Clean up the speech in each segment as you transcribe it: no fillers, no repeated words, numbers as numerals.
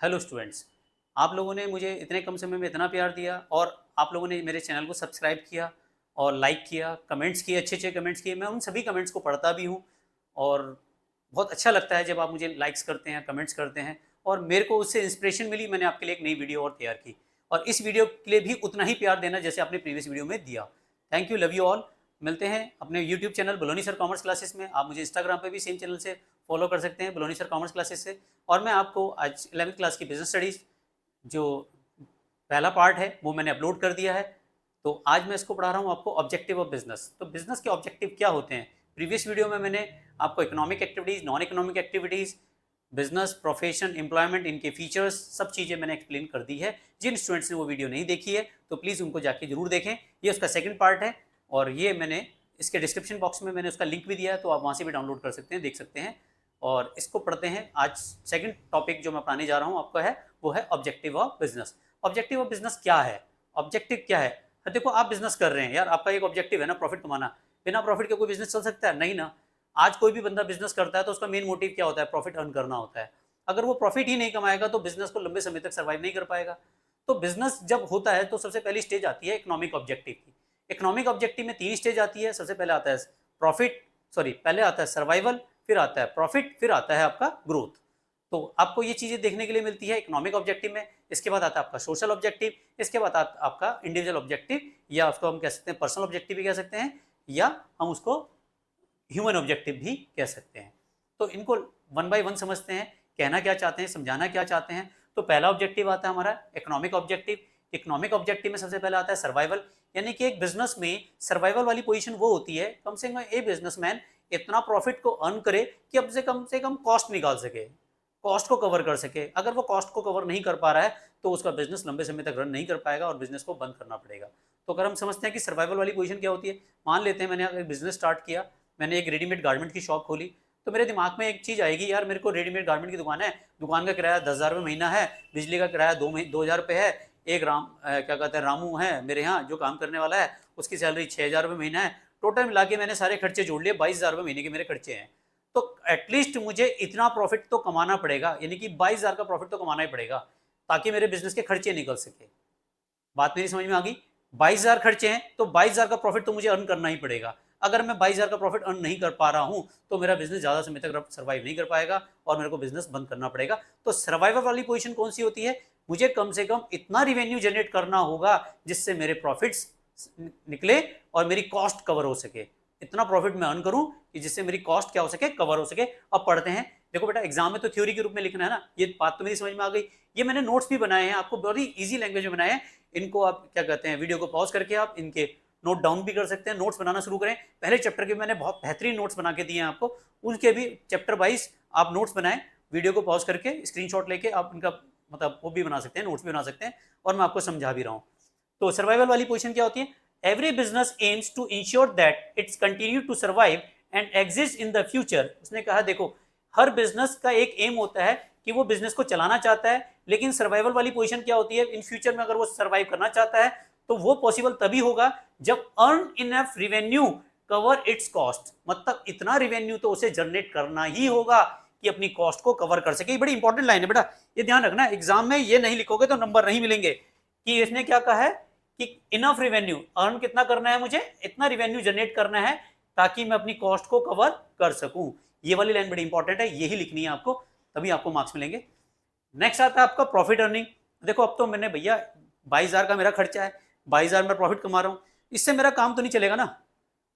Hello students, आप लोगों ने मुझे इतने कम समय में इतना प्यार दिया और आप लोगों ने मेरे चैनल को सब्सक्राइब किया और लाइक किया, कमेंट्स किए, अच्छे-अच्छे कमेंट्स किए। मैं उन सभी कमेंट्स को पढ़ता भी हूँ और बहुत अच्छा लगता है जब आप मुझे लाइक्स करते हैं, कमेंट्स करते हैं और मेरे को उससे इंस्पिरेशन मिली, मैंने आपके लिए एक नई वीडियो और तैयार की और इस वीडियो के लिए भी उतना ही प्यार देना जैसे आपने प्रीवियस वीडियो में दिया। Thank you, love you all. मिलते हैं अपने YouTube channel बलोनी sir commerce classes में। आप मुझे इंस्टाग्राम पे भी सेम चैनल से फॉलो कर सकते हैं, बलोनी सर कॉमर्स क्लासेस से। और मैं आपको आज 11th क्लास की बिजनेस स्टडीज़ जो पहला पार्ट है वो मैंने अपलोड कर दिया है। तो आज मैं इसको पढ़ा रहा हूँ आपको ऑब्जेक्टिव ऑफ बिजनेस। तो बिजनेस के ऑब्जेक्टिव क्या होते हैं? प्रीवियस वीडियो में मैंने आपको economic activities, non economic activities, business, profession, employment, इनके फीचर्स, सब चीज़ें मैंने एक्सप्लेन कर दी है। जिन स्टूडेंट्स ने वो वीडियो नहीं देखी है तो प्लीज़ उनको जाके जरूर देखें। ये उसका सेकंड पार्ट है और ये मैंने इसके डिस्क्रिप्शन बॉक्स में मैंने उसका लिंक भी दिया है, तो आप वहाँ से भी डाउनलोड कर सकते हैं, देख सकते हैं। और इसको पढ़ते हैं। आज सेकंड टॉपिक जो मैं पढ़ाने जा रहा हूँ आपका है वो है objective of business. Objective of business क्या है? ऑब्जेक्टिव क्या है? देखो, आप बिजनेस कर रहे हैं यार, आपका एक ऑब्जेक्टिव है ना प्रॉफिट कमाना। बिना प्रॉफिट के कोई बिजनेस चल सकता है? नहीं ना। आज कोई भी बंदा बिजनेस करता है तो उसका मेन मोटिव क्या होता है? प्रॉफिट अर्न करना होता है। अगर वो प्रॉफिट ही नहीं कमाएगा तो बिजनेस को लंबे समय तक सर्वाइव नहीं कर पाएगा। तो बिजनेस जब होता है तो सबसे पहली स्टेज आती है इकोनॉमिक ऑब्जेक्टिव की। इकोनॉमिक ऑब्जेक्टिव में 3 स्टेज आती है। सबसे पहले आता है प्रॉफिट, सॉरी, पहले आता है सर्वाइवल, फिर आता है प्रॉफिट, फिर आता है आपका ग्रोथ। तो आपको ये चीजें देखने के लिए मिलती है इकोनॉमिक ऑब्जेक्टिव में। इसके बाद आता है आपका सोशल ऑब्जेक्टिव, इसके बाद आता आपका इंडिविजुअल ऑब्जेक्टिव, या उसको हम कह सकते हैं पर्सनल ऑब्जेक्टिव भी कह सकते हैं, या हम उसको ह्यूमन ऑब्जेक्टिव भी कह सकते हैं। तो इनको वन बाय वन समझते हैं, कहना क्या चाहते हैं, समझाना क्या चाहते हैं। तो पहला ऑब्जेक्टिव आता है हमारा इकोनॉमिक ऑब्जेक्टिव। इकोनॉमिक ऑब्जेक्टिव में सबसे पहला आता है सर्वाइवल, यानी कि एक बिजनेस में सर्वाइवल वाली पोजीशन वो होती है कम से कम एक बिजनेसमैन इतना प्रॉफिट को अर्न करे कि अब से कम कॉस्ट निकाल सके, कॉस्ट को कवर कर सके। अगर वो कॉस्ट को कवर नहीं कर पा रहा है तो उसका बिजनेस लंबे समय तक रन नहीं कर पाएगा और बिजनेस को बंद करना पड़ेगा। तो अगर हम समझते हैं कि सर्वाइवल वाली पोजीशन क्या होती है, मान लेते हैं मैंने अगर बिजनेस स्टार्ट किया, मैंने एक रेडीमेड गारमेंट की शॉप खोली, तो मेरे दिमाग में एक चीज़ आएगी, यार मेरे को रेडीमेड गारमेंट की दुकान है, दुकान का किराया 10,000 रुपये महीना है, बिजली का किराया 2,000 रुपये है, एक क्या कहते हैं रामू है मेरे यहाँ जो काम करने वाला है, उसकी सैलरी 6,000 रुपये महीना है। टोटल मिला के मैंने सारे खर्चे जोड़ लिए, 22,000 रुपये महीने के मेरे खर्चे हैं। तो एटलीस्ट मुझे इतना प्रॉफिट तो कमाना पड़ेगा, यानी कि 22,000 का प्रॉफिट तो कमाना ही पड़ेगा ताकि मेरे बिजनेस के खर्चे निकल सके। बात मेरी समझ में आ गई? 22,000 खर्चे हैं तो 22,000 का प्रॉफिट तो मुझे अर्न करना ही पड़ेगा। अगर मैं 22,000 का प्रॉफिट अर्न नहीं कर पा रहा हूं तो मेरा बिजनेस ज्यादा समय तक सर्वाइव नहीं कर पाएगा और मेरे को बिजनेस बंद करना पड़ेगा। तो सर्वाइवल वाली पोजीशन कौन सी होती है? मुझे कम से कम इतना रिवेन्यू जनरेट करना होगा जिससे मेरे प्रॉफिट्स निकले और मेरी कॉस्ट कवर हो सके। इतना प्रॉफिट मैं अर्न करूं कि जिससे मेरी कॉस्ट क्या हो सके, कवर हो सके। अब पढ़ते हैं। देखो बेटा, एग्जाम में तो थ्योरी के रूप में लिखना है ना, ये बात तो मेरी समझ में आ गई। ये मैंने नोट्स भी बनाए हैं, आपको बड़ी इजी लैंग्वेज में बनाए हैं। इनको आप क्या कहते हैं, वीडियो को पॉज करके आप इनके नोट डाउन भी कर सकते हैं, नोट्स बनाना शुरू करें। पहले चैप्टर के मैंने बहुत बेहतरीन नोट्स बना के दिए हैं आपको, उनके भी चैप्टर वाइज आप नोट्स बनाएं। वीडियो को पॉज करके स्क्रीनशॉट लेके आप इनका मतलब वो भी बना सकते हैं, नोट्स भी बना सकते हैं, और मैं आपको समझा भी रहा हूँ। तो सर्वाइवल वाली पोजीशन क्या होती है? Every business aims to ensure that its continue to survive and exist in the future. उसने कहा देखो, हर बिजनेस का एक एम होता है कि वो बिजनेस को चलाना चाहता है, लेकिन सर्वाइवल वाली पोजीशन क्या होती है? इन फ्यूचर में अगर वो सर्वाइव करना चाहता है तो वो पॉसिबल तभी होगा जब earn enough revenue cover it's cost. मतलब इतना रिवेन्यू तो उसे जनरेट करना ही होगा कि अपनी कॉस्ट को कवर कर सके। ये बड़ी इंपॉर्टेंट लाइन है बेटा, ये ध्यान रखना। एग्जाम में ये नहीं लिखोगे तो नंबर नहीं मिलेंगे। कि इसने क्या कहा है कि इनफ रिवेन्यू, अर्न कितना करना है मुझे, इतना रिवेन्यू जनरेट करना है ताकि मैं अपनी कॉस्ट को कवर कर सकूं। ये वाली लाइन बड़ी इंपॉर्टेंट है, यही लिखनी है आपको, तभी आपको मार्क्स मिलेंगे। नेक्स्ट आता है आपका प्रॉफिट अर्निंग। देखो, अब तो मैंने भैया 22,000 का मेरा खर्चा है, 22,000 में प्रॉफिट कमा रहा हूं, इससे मेरा काम तो नहीं चलेगा ना,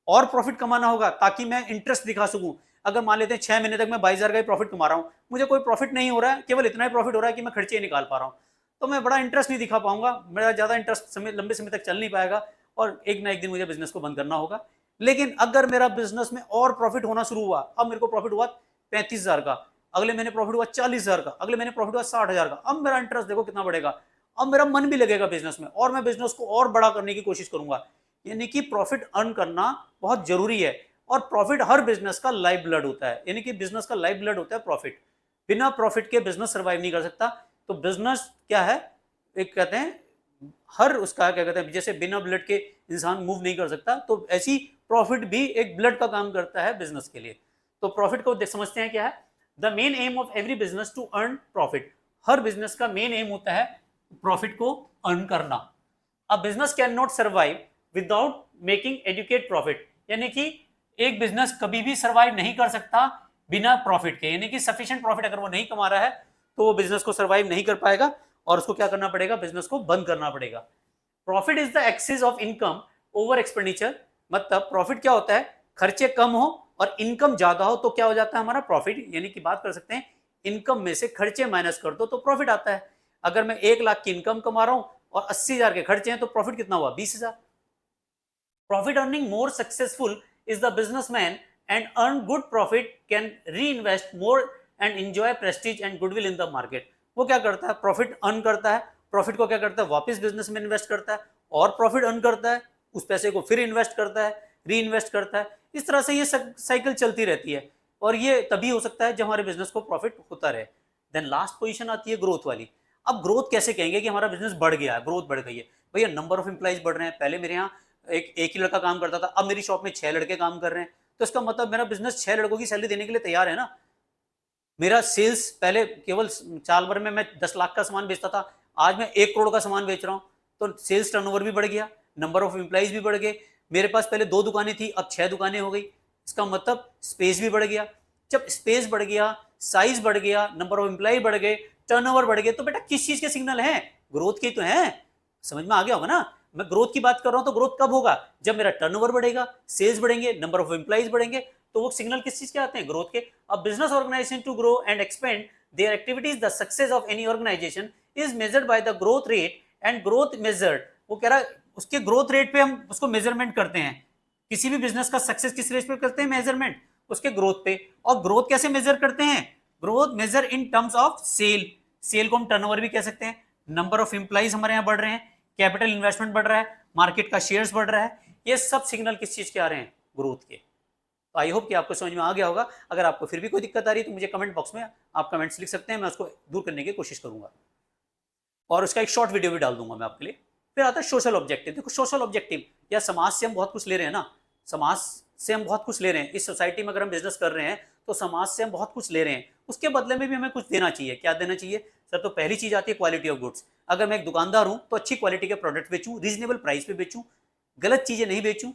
और प्रॉफिट कमाना होगा ताकि मैं इंटरेस्ट दिखा सकूं। अगर मान लेते हैं 6 महीने तक मैं 22,000 का ही प्रॉफिट कमा रहा हूं, मुझे कोई प्रॉफिट नहीं हो रहा है, केवल इतना ही प्रॉफिट हो रहा है कि मैं खर्चे ही निकाल पा रहा हूं, तो मैं बड़ा इंटरेस्ट नहीं दिखा पाऊंगा, मेरा ज्यादा इंटरेस्ट लंबे समय तक चल नहीं पाएगा और एक ना एक दिन मुझे बिजनेस को बंद करना होगा। लेकिन अगर मेरा बिजनेस में और प्रॉफिट होना शुरू हुआ, अब मेरे को प्रॉफिट हुआ 35,000 का, अगले महीने प्रॉफिट हुआ 40,000 का, अगले महीने प्रॉफिट हुआ 60,000 का, अब मेरा इंटरेस्ट देखो कितना बढ़ेगा, अब मेरा मन भी लगेगा बिजनेस में और मैं बिजनेस को और बड़ा करने की कोशिश करूंगा। यानी कि प्रॉफिट अर्न करना बहुत जरूरी है और प्रॉफिट हर बिजनेस का लाइफ ब्लड होता है, यानी कि बिजनेस का लाइफ ब्लड होता है प्रॉफिट। बिना प्रॉफिट के बिजनेस सर्वाइव नहीं कर सकता। तो बिजनेस क्या है, एक कहते हैं हर उसका क्या कहते हैं, जैसे बिना ब्लड के इंसान मूव नहीं कर सकता, तो ऐसी प्रॉफिट भी एक ब्लड का काम करता है बिजनेस के लिए। तो प्रॉफिट को समझते हैं क्या है? The main aim of every business to earn profit. हर बिजनेस का मेन एम होता है प्रॉफिट को अर्न करना। A business can not survive without making adequate profit, यानी कि एक बिजनेस कभी भी सर्वाइव नहीं कर सकता बिना प्रॉफिट के, यानी कि सफिशिएंट प्रॉफिट अगर वो नहीं कमा रहा है तो वो बिजनेस को सर्वाइव नहीं कर पाएगा और उसको क्या करना पड़ेगा, बिजनेस को बंद करना पड़ेगा। Profit is the excess of income over expenditure, मतलब प्रॉफिट क्या होता है, खर्चे कम हो और इनकम ज्यादा हो तो क्या हो जाता है हमारा प्रॉफिट, यानी कि बात कर सकते हैं इनकम में से खर्चे माइनस कर दो तो प्रॉफिट आता है। अगर मैं 1 लाख की इनकम कमा रहा हूं और 80,000 के खर्चे हैं तो प्रॉफिट कितना हुआ, 20,000। Profit earning more successful is the businessman and earn good profit can री invest more and enjoy Prestige and goodwill in the market. वो क्या करता है, प्रॉफिट अर्न करता है, प्रॉफिट को क्या करता है वापस बिजनेस में इन्वेस्ट करता है और प्रॉफिट अर्न करता है, उस पैसे को फिर इन्वेस्ट करता है, री इन्वेस्ट करता है। इस तरह से ये साइकिल चलती रहती है और ये तभी हो सकता है जब हमारे बिजनेस को प्रॉफिट होता रहे। देन लास्ट पोजीशन आती है ग्रोथ वाली। अब ग्रोथ कैसे कहेंगे कि हमारा बिजनेस बढ़ गया है, ग्रोथ बढ़ गई है, भैया नंबर ऑफ एम्प्लॉइज बढ़ रहे हैं। पहले मेरे यहाँ एक ही लड़का काम करता था, अब मेरी शॉप में 6 लड़के काम कर रहे हैं, तो इसका मतलब मेरा बिजनेस 6 लड़कों की सैलरी देने के लिए तैयार है ना। मेरा सेल्स पहले केवल साल भर में मैं 10 लाख का सामान बेचता था, आज मैं 1 करोड़ का सामान बेच रहा हूँ, तो सेल्स टर्नओवर भी बढ़ गया, नंबर ऑफ एम्प्लॉइज भी बढ़ गए। मेरे पास पहले 2 दुकानें थी, अब 6 दुकानें हो गई, इसका मतलब स्पेस भी बढ़ गया। जब स्पेस बढ़ गया, साइज बढ़ गया, नंबर ऑफ एम्प्लॉय बढ़ गए, टर्नओवर बढ़ गए, तो बेटा किस चीज के सिग्नल हैं, ग्रोथ के तो हैं। समझ में आ गया होगा ना, मैं ग्रोथ की बात कर रहा हूं तो ग्रोथ कब होगा, जब मेरा टर्नओवर बढ़ेगा, सेल्स बढ़ेंगे, नंबर ऑफ एम्प्लॉइज बढ़ेंगे, तो वो सिग्नल किस चीज के आते हैं, ग्रोथ के। अब business organisation to grow and expand their activities, the success of any organisation is measured by the growth rate and growth measured. वो कह रहा है उसके ग्रोथ रेट पे हम उसको मेजरमेंट करते हैं। किसी भी बिजनेस का सक्सेस किस रेट पे करते हैं, मेजरमेंट उसके ग्रोथ पे। और ग्रोथ कैसे मेजर करते हैं, growth measure in terms of sale, sale को हम टर्नओवर भी कह सकते हैं, नंबर ऑफ एम्प्लॉइज हमारे यहाँ बढ़ रहे हैं, कैपिटल इन्वेस्टमेंट बढ़ रहा है, मार्केट का शेयर्स बढ़ रहा है, ये सब सिग्नल किस चीज के आ रहे हैं, ग्रोथ के। तो आई होप कि आपको समझ में आ गया होगा। अगर आपको फिर भी कोई दिक्कत आ रही है तो मुझे कमेंट बॉक्स में आप कमेंट्स लिख सकते हैं, मैं उसको दूर करने की कोशिश करूंगा और उसका एक शॉर्ट वीडियो भी डाल दूंगा मैं आपके लिए। फिर आता है सोशल ऑब्जेक्टिव। देखो सोशल ऑब्जेक्टिव, या समाज से हम बहुत कुछ ले रहे हैं ना, समाज से हम बहुत कुछ ले रहे हैं, इस सोसाइटी में अगर हम बिजनेस कर रहे हैं तो समाज से हम बहुत कुछ ले रहे हैं, उसके बदले में भी हमें कुछ देना चाहिए। क्या देना चाहिए सर, तो पहली चीज आती है क्वालिटी ऑफ गुड्स। अगर मैं एक दुकानदार हूं तो अच्छी क्वालिटी के प्रोडक्ट बेचूं, रीजनेबल प्राइस पे बेचूं, गलत चीजें नहीं बेचूं,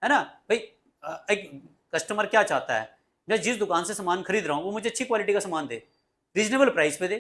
है ना भाई। एक कस्टमर क्या चाहता है, मैं जिस दुकान से सामान खरीद रहा हूँ वो मुझे अच्छी क्वालिटी का सामान दे, रीजनेबल प्राइस पे दे,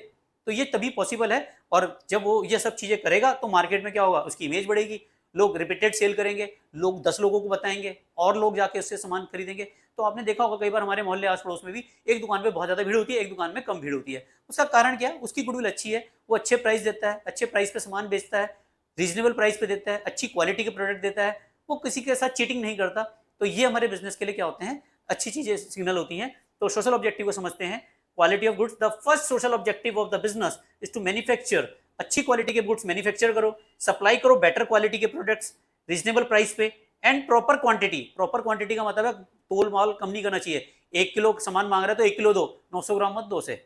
तो ये तभी पॉसिबल है। और जब वो ये सब चीजें करेगा तो मार्केट में क्या होगा, उसकी इमेज बढ़ेगी, लोग रिपीटेड सेल करेंगे, लोग 10 लोगों को बताएंगे और लोग जाके उससे सामान खरीदेंगे। तो आपने देखा होगा कई बार हमारे मोहल्ले आस पड़ोस में भी एक दुकान पे बहुत ज्यादा भीड़ होती है, एक दुकान में कम भीड़ होती है। उसका कारण क्या है, उसकी गुडविल अच्छी है, वो अच्छे प्राइस देता है, अच्छे प्राइस पे सामान बेचता है, रीजनेबल प्राइस पे देता है, अच्छी क्वालिटी के प्रोडक्ट देता है, वो किसी के साथ चीटिंग नहीं करता। तो ये हमारे बिजनेस के लिए क्या होते हैं, अच्छी चीजें सिग्नल होती हैं। तो सोशल ऑब्जेक्टिव को समझते हैं, quality of goods, the first social objective of the business is to manufacture, अच्छी क्वालिटी के गुड्स मैन्युफैक्चर करो, सप्लाई करो बेटर क्वालिटी के प्रोडक्ट्स रीजनेबल प्राइस पे, and proper quantity. Proper quantity का मतलब है तोल माल कम नहीं करना चाहिए, 1 किलो सामान मांग रहा है तो 1 किलो दो, 900 ग्राम मत दो से।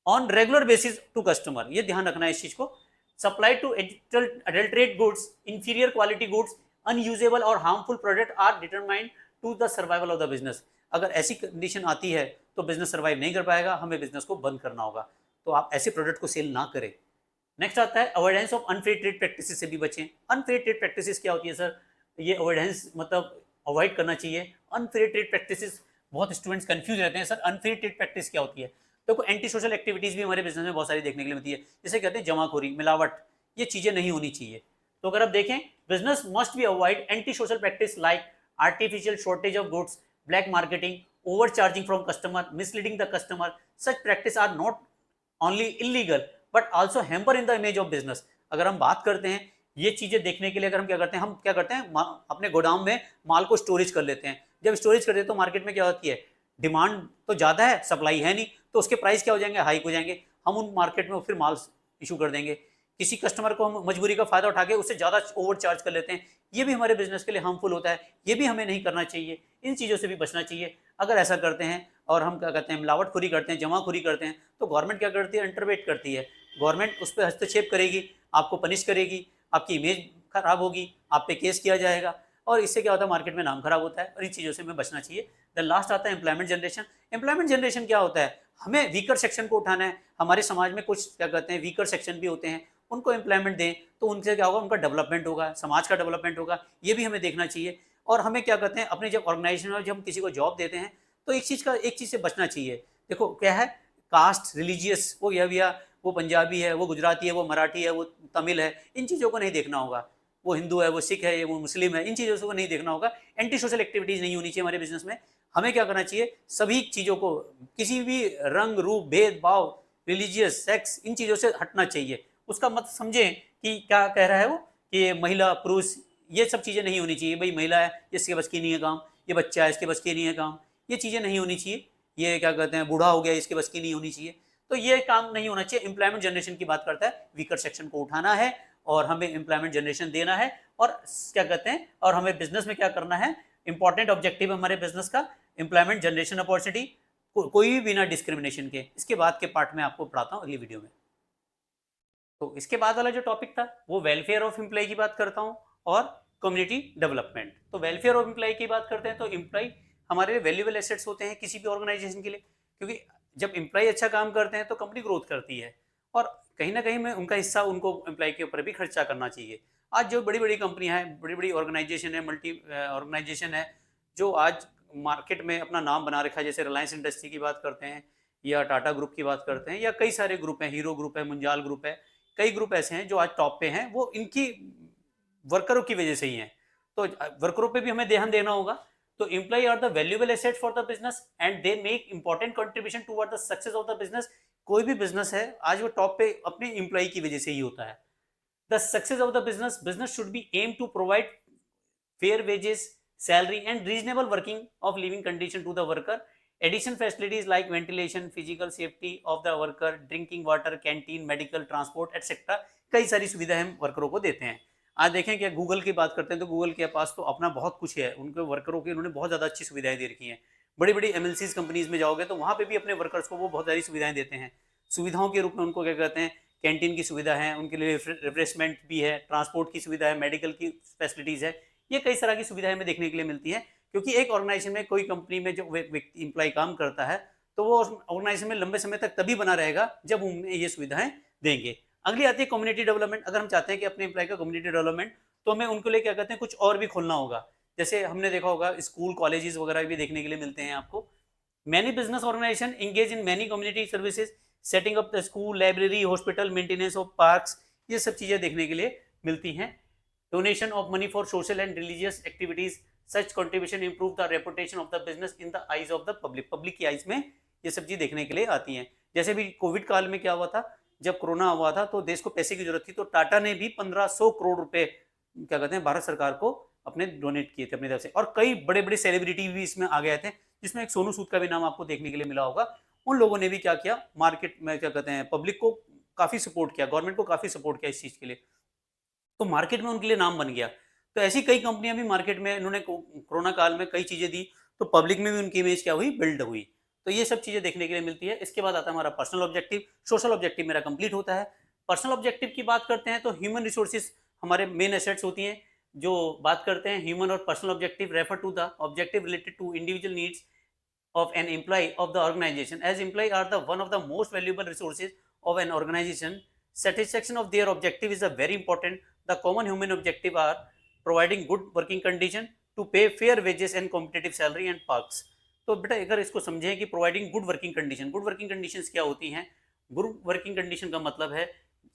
On regular basis to customer, ये ध्यान रखना है इस चीज को। Supply to adulterate goods, inferior quality goods, unusable और harmful product are determined to the survival of the business. अगर ऐसी कंडीशन आती है तो बिजनेस सर्वाइव नहीं कर पाएगा, हमें बिजनेस को बंद करना होगा, तो आप ऐसे प्रोडक्ट को सेल ना करें। नेक्स्ट आता है avoidance of unfair trade practices से भी बचें। अनफेयर ट्रेड प्रैक्टिसेस क्या होती है सर, ये अवॉइडेंस मतलब अवॉइड करना चाहिए। अनफेयर ट्रेड प्रैक्टिसेस, बहुत स्टूडेंट्स कंफ्यूज रहते हैं, सर अनफेयर ट्रेड प्रैक्टिस क्या होती है। तो एंटी सोशल एक्टिविटीज भी हमारे बिजनेस में बहुत सारी देखने के लिए मिलती है, जैसे कहते हैं जमाखोरी, मिलावट, ये चीजें नहीं होनी चाहिए। तो अगर आप देखें, business must be avoid anti social practice like artificial shortage of goods, black marketing, overcharging from customer, misleading the customer. Such practice are not only illegal but also hamper in the image of business. अगर हम बात करते हैं ये चीजें देखने के लिए, अगर हम क्या करते हैं अपने गोदाम में माल को स्टोरेज कर लेते हैं। जब स्टोरेज करते हैं तो मार्केट में क्या होती है, डिमांड तो ज्यादा है, सप्लाई है नहीं, तो उसके प्राइस क्या हो जाएंगे, हाइक हो जाएंगे। हम उन मार्केट में फिर माल इशू कर देंगे, किसी कस्टमर को हम मजबूरी का फायदा उठा के उससे ज्यादा ओवर चार्ज कर लेते हैं। ये भी हमारे बिजनेस के लिए हार्मफुल होता है, ये भी हमें नहीं करना चाहिए, इन चीज़ों से भी बचना चाहिए। अगर ऐसा करते हैं और हम क्या कहते हैं मिलावटखोरी करते हैं, जमाखोरी करते हैं, तो गवर्नमेंट क्या करती है, इंटरवेट करती है, गवर्नमेंट उस पर हस्तक्षेप करेगी, आपको पनिश करेगी, आपकी इमेज खराब होगी, आप पे केस किया जाएगा, और इससे क्या होता है, मार्केट में नाम खराब होता है, और इन चीज़ों से हमें बचना चाहिए। द लास्ट आता है एम्प्लॉयमेंट जनरेशन। एम्प्लॉयमेंट जनरेशन क्या होता है, हमें वीकर सेक्शन को उठाना है। हमारे समाज में कुछ क्या कहते हैं वीकर सेक्शन भी होते हैं, उनको एम्प्लॉयमेंट दें, तो उनसे क्या होगा, उनका डेवलपमेंट होगा, समाज का डेवलपमेंट होगा, ये भी हमें देखना चाहिए। और हमें क्या कहते हैं अपने जब ऑर्गेनाइजेशन में जब हम किसी को जॉब देते हैं, तो एक चीज़ से बचना चाहिए। देखो क्या है, कास्ट, रिलीजियस, वो या भैया वो पंजाबी है, वो गुजराती है, वो मराठी है, वो तमिल है, इन चीज़ों को नहीं देखना होगा। वो हिंदू है, वो सिख है, वो मुस्लिम है, इन चीज़ों को नहीं देखना होगा। एंटी सोशल एक्टिविटीज़ नहीं होनी चाहिए हमारे बिज़नेस में। हमें क्या करना चाहिए, सभी चीज़ों को, किसी भी रंग, रूप, भेदभाव, रिलीजियस, सेक्स, इन चीज़ों से हटना चाहिए। उसका मत समझें कि क्या कह रहा है वो, कि महिला, पुरुष, ये सब चीज़ें नहीं होनी चाहिए। भई महिला है, इसके बस की नहीं है काम, ये बच्चा है, इसके बस की नहीं है काम, ये चीज़ें नहीं होनी चाहिए। ये क्या कहते हैं, बूढ़ा हो गया, इसके बस की नहीं होनी चाहिए। तो ये काम नहीं होना चाहिए। एम्प्लॉयमेंट जनरेशन की बात करता है, वीकर सेक्शन को उठाना है और हमें एम्प्लॉयमेंट जनरेशन देना है। और क्या कहते हैं, और हमें बिज़नेस में क्या करना है, इंपॉर्टेंट ऑब्जेक्टिव हमारे बिज़नेस का एम्प्लॉयमेंट जनरेशन अपॉर्चुनिटी, कोई भी बिना डिस्क्रिमिनेशन के। इसके बाद के पार्ट में आपको पढ़ाता हूँ अगली वीडियो में। तो इसके बाद वाला जो टॉपिक था वो वेलफेयर ऑफ एम्प्लॉय की बात करता हूँ और कम्युनिटी डेवलपमेंट। तो वेलफेयर ऑफ एम्प्लॉय की बात करते हैं तो एम्प्लॉय हमारे वैल्यूएबल एसेट्स होते हैं किसी भी ऑर्गेनाइजेशन के लिए, क्योंकि जब एम्प्लॉय अच्छा काम करते हैं तो कंपनी ग्रोथ करती है और कहीं ना कहीं में उनका हिस्सा उनको एम्प्लॉय के ऊपर भी खर्चा करना चाहिए। आज जो बड़ी बड़ी कंपनियां हैं, बड़ी बड़ी ऑर्गेनाइजेशन है, मल्टी ऑर्गेनाइजेशन है, जो आज मार्केट में अपना नाम बना रखा है, जैसे रिलायंस इंडस्ट्री की बात करते हैं या टाटा ग्रुप की बात करते हैं या कई सारे ग्रुप हैं, हीरो ग्रुप है, मुंजाल ग्रुप है, कई ग्रुप ऐसे हैं जो आज टॉप पे हैं, वो इनकी वर्करों की वजह से ही हैं। तो वर्करों पे भी हमें ध्यान देना होगा। तो employ are the valuable asset for the business and they make important contribution toward the success of the business. कोई भी बिजनेस है आज वो टॉप पे अपने एम्प्लॉय की वजह से ही होता है। The success of the business should be aim to provide fair wages, salary, and reasonable working of living condition to the worker. Addition facilities like ventilation, physical safety of the worker, drinking water, canteen, medical, transport, etc. कई सारी सुविधाएं हम वर्करों को देते हैं। आज देखें कि गूगल की बात करते हैं तो गूगल के पास तो अपना बहुत कुछ है, उनके वर्करों की उन्होंने बहुत ज़्यादा अच्छी सुविधाएं दे रखी हैं। बड़ी बड़ी एमएनसीज कंपनीज में जाओगे तो वहाँ पे भी अपने वर्कर्स को वो बहुत सारी सुविधाएं देते हैं। सुविधाओं के रूप में उनको क्या कहते हैं, कैंटीन की सुविधा है, उनके लिए रिफ्रेशमेंट भी है, ट्रांसपोर्ट की सुविधा है, मेडिकल की फैसिलिटीज़ है। ये कई तरह की सुविधाएं हमें देखने के लिए मिलती हैं, क्योंकि एक ऑर्गेनाइजेशन में, कोई कंपनी में जो व्यक्ति एम्प्लॉय काम करता है तो वो ऑर्गेनाइजेशन में लंबे समय तक तभी बना रहेगा जब उन्हें ये सुविधाएं देंगे। अगली आती है कम्युनिटी डेवलपमेंट। अगर हम चाहते हैं कि अपने एम्प्लॉय का कम्युनिटी डेवलपमेंट, तो हमें उनके लिए क्या कहते हैं कुछ और भी खोलना होगा। जैसे हमने देखा होगा स्कूल, कॉलेजेस वगैरह भी देखने के लिए मिलते हैं आपको। Many business organisation engage in many community services, setting up the school, library, hospital, maintenance of parks, ये सब चीज़ें देखने के लिए मिलती हैं। Donation of money for social and religious activities, such contribution improve the reputation of the business in the eyes of the public. Public की eyes में ये सब चीज़ देखने के लिए आती हैं। जैसे भी कोविड काल में क्या हुआ था, जब कोरोना हुआ था तो देश को पैसे की जरूरत थी, तो टाटा ने भी 1500 करोड़ रुपए क्या कहते हैं भारत सरकार को अपने डोनेट किए थे अपनी तरफ से। और कई बड़े बड़े सेलिब्रिटी भी इसमें आ गए थे, जिसमें एक सोनू सूद का भी नाम आपको देखने के लिए मिला होगा। उन लोगों ने भी क्या किया, मार्केट में क्या कहते हैं पब्लिक को काफ़ी सपोर्ट किया, गवर्नमेंट को काफ़ी सपोर्ट किया इस चीज़ के लिए, तो मार्केट में उनके लिए नाम बन गया। तो ऐसी कई कंपनियां भी मार्केट में, इन्होंने कोरोना काल में कई चीज़ें दी, तो पब्लिक में भी उनकी इमेज क्या हुई, बिल्ड हुई। तो ये सब चीज़ें देखने के लिए मिलती है। इसके बाद आता है हमारा पर्सनल ऑब्जेक्टिव। सोशल ऑब्जेक्टिव मेरा कंप्लीट होता है। पर्सनल ऑब्जेक्टिव की बात करते हैं तो ह्यूमन रिसोर्सेज हमारे मेन एसेट्स होती हैं। जो बात करते हैं ह्यूमन और personal objective, refer to the objective related to individual needs of an employee of the organization, as employee are the one of the most valuable resources of an organization. Satisfaction of their objective is a very important. The common human objective are providing good working condition, to pay fair wages and competitive salary and perks. तो बेटा अगर इसको समझें कि providing good working condition, good working conditions क्या होती हैं। Good working condition का मतलब है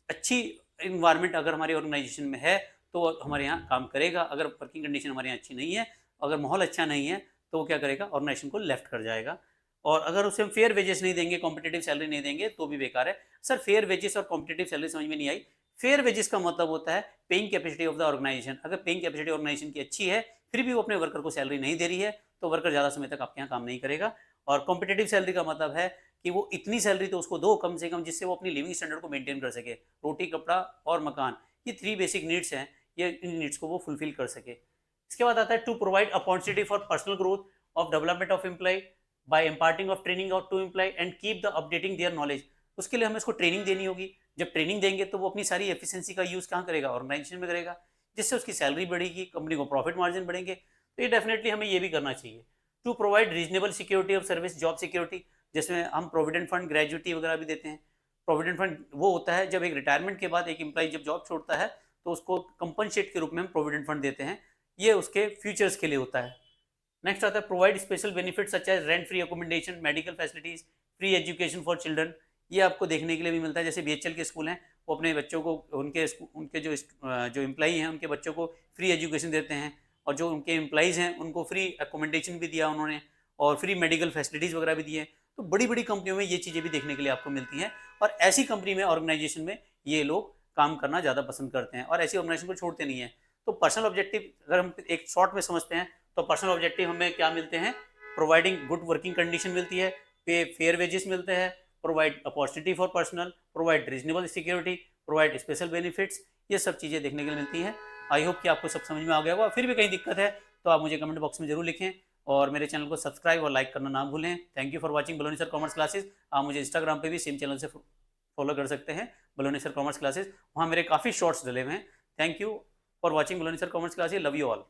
अच्छी इन्वायरमेंट अगर हमारी ऑर्गेनाइजेशन में है तो वो हमारे यहाँ काम करेगा। अगर वर्किंग कंडीशन हमारे यहाँ अच्छी नहीं है, अगर माहौल अच्छा नहीं है, तो वो क्या करेगा, ऑर्गेनाइजेशन को लेफ्ट कर जाएगा। और अगर उसे हम फेयर वेजेस नहीं देंगे, कॉम्पिटेटिव सैलरी नहीं देंगे, तो भी बेकार है। सर फेयर वेजेस और कॉम्पिटेटिव सैलरी समझ में नहीं आई। फेयर वेजेस का मतलब होता है paying capacity of the organisation. अगर पेइंग कैपेसिटी ऑर्गेनाइजेशन की अच्छी है, फिर भी वो अपने वर्कर को सैलरी नहीं दे रही है, तो वर्कर ज़्यादा समय तक आपके यहाँ काम नहीं करेगा। और कॉम्पिटेटिव सैलरी का मतलब है कि वो इतनी सैलरी तो उसको दो कम से कम, जिससे वो अपनी लिविंग स्टैंडर्ड को मेंटेन कर सके। रोटी, कपड़ा और मकान, ये 3 बेसिक नीड्स हैं, ये इन नीड्स को वो फुलफिल कर सके। इसके बाद आता है to provide opportunity for personal growth of development of employee by imparting of training out to employee and keep the updating their knowledge। उसके लिए हमें इसको ट्रेनिंग देनी होगी। जब ट्रेनिंग देंगे तो वो अपनी सारी एफिशिएंसी का यूज़ कहाँ करेगा, ऑर्गेनाइजेशन में करेगा, जिससे उसकी सैलरी बढ़ेगी, कंपनी को प्रॉफिट मार्जिन बढ़ेंगे। तो ये डेफिनेटली हमें ये भी करना चाहिए। To provide reasonable security of service, job security. जिसमें हम प्रोविडेंट फंड, ग्रेजुटी वगैरह भी देते हैं। प्रोविडेंट फंड वो होता है जब एक रिटायरमेंट के बाद एक एम्प्लॉय जब जॉब छोड़ता है तो उसको कंपनसेट के रूप में हम प्रोविडेंट फंड देते हैं, ये उसके फ्यूचर्स के लिए होता है। नेक्स्ट आता है provide special benefit such as rent free accommodation, medical facilities, free education for children. ये आपको देखने के लिए भी मिलता है। जैसे बीएचएल के स्कूल हैं, वो अपने बच्चों को उनके जो एम्प्लॉई हैं उनके बच्चों को फ्री एजुकेशन देते हैं, और जो उनके एम्प्लॉइज़ हैं उनको फ्री अकोमोडेशन भी दिया उन्होंने, और फ्री मेडिकल फैसिलिटीज़ वगैरह भी दिए। तो बड़ी बड़ी कंपनियों में ये चीज़ें भी देखने के लिए आपको मिलती हैं, और ऐसी कंपनी में, ऑर्गेनाइजेशन में ये लोग काम करना ज़्यादा पसंद करते हैं और ऐसी ऑर्गेनाइजेशन को छोड़ते नहीं हैं। तो पर्सनल ऑब्जेक्टिव अगर हम एक शॉर्ट में समझते हैं तो पर्सनल ऑब्जेक्टिव हमें क्या मिलते हैं? प्रोवाइडिंग गुड वर्किंग कंडीशन मिलती है, पे फेयर वेजेस मिलते हैं, provide opportunity for personal, provide reasonable security, provide special benefits. ये सब चीज़ें देखने के लिए मिलती हैं। आई होप कि आपको सब समझ में आ गया होगा। फिर भी कहीं दिक्कत है तो आप मुझे कमेंट बॉक्स में जरूर लिखें, और मेरे चैनल को सब्सक्राइब और लाइक करना ना भूलें। Thank you for watching बलोनी sir commerce classes. आप मुझे इंस्टाग्राम पे भी सेम चैनल से फॉलो कर सकते हैं, बलोनी सर कॉमर्स क्लासेस। वहाँ मेरे काफ़ी शॉर्ट्स डले हुए हैं। Thank you for watching बलोनी sir commerce classes. Love you all.